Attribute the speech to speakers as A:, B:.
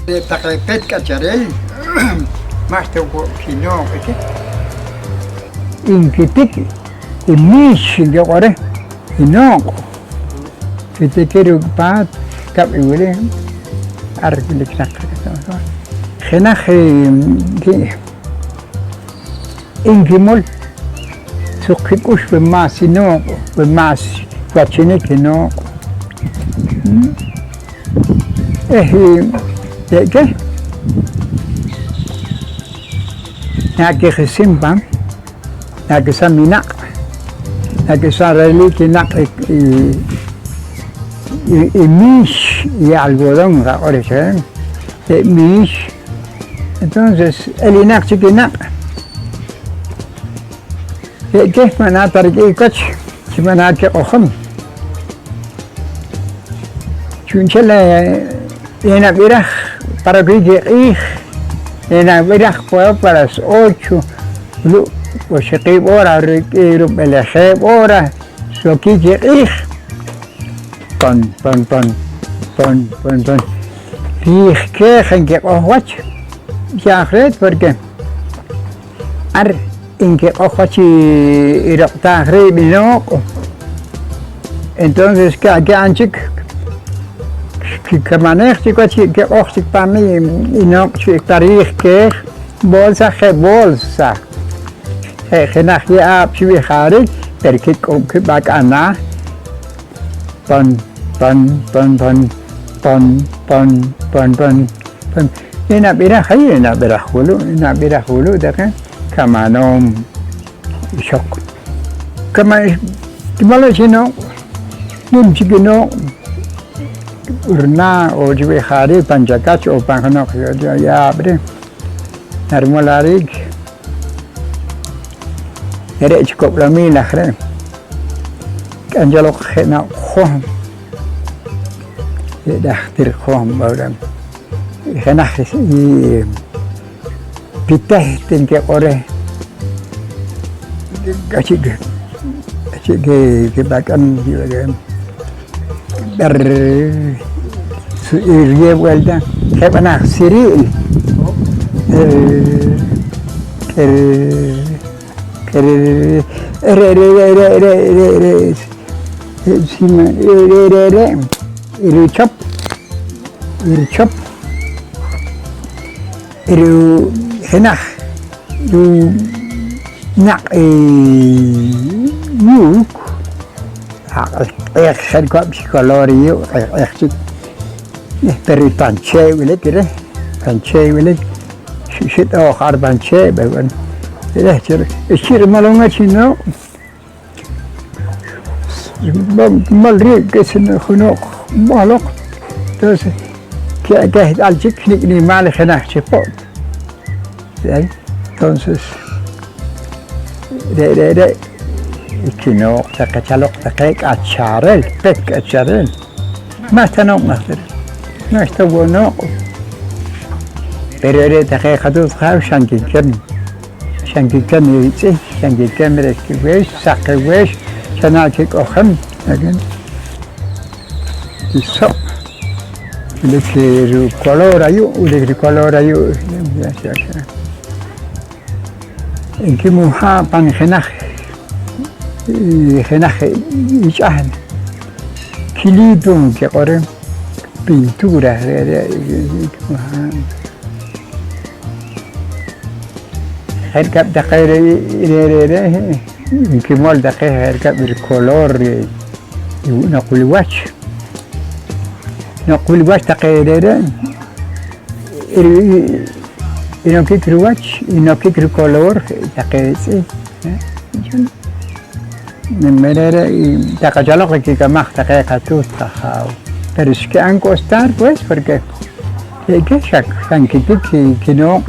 A: Taqaypet kacharel, más te kino, ¿qué? Inquitik, imish, que ahora, y no, que te quiero pat, cap y huele, arquile knack, genaje, que, inkimol, suquikush, más, y no, más, guachine que no. ¿Qué? Ya que resimpan, ya que se mina, ya que se reliquia y mish y algodón, ahora se mish. Entonces, el inac chiquinac. ¿Qué es para tarque coche? Si para que ojón. Chunchela en la para que en la vida puedo para las 8, pues se te hora, requiero pelear hora, so que pon. Y que gente ojo, ya red porque en que ojo y está no, entonces que anchic que maneja que oxig para mí y no que tarih que bolsa que nagia psiviari pero que bacana pon ina bira hulu de que kamanom shock kama malah sino nim chikino urna o jibihari panjakat o panhanok ya abre narmolarik ere cukup lami lah keren kan jalok khena khom dah tir khom baudam khena i pitah tingke ore gachig ke bakan juga ber irye vuelta que van a Cyril irchop henah nak yuk خد كاب شكالوري اختي بري بانشي ولا كده بانشي ولا شيت اخر بانشي بقول له الشير مالونا شنو مال ريق سن خنوق مالوق بس كاهد الجك ني مال خنا شفوت زي entonces de كينو تكتلق تكيك أتشارل بك أتشارل ما تنوق نخدر ما اشتبه نوق بريري تكيك خدوث خاو شانكي كن يتسي شانكي كن مركي ويش ساقي ويش شناكيك أخم لكن يسوق لكي رو كولور أيو ولكي كولور أيو إنكي موها بانخناخ genaje ichahan kilidum que corre pintura herkab daqayre que mol daqay herkab el color نقول واش دقيره إنه كيكرو واش إنه كيكرو color دقيسي من manera y tacayalo que camach taca tu tajao pero es que han costar pues porque que shak tan que no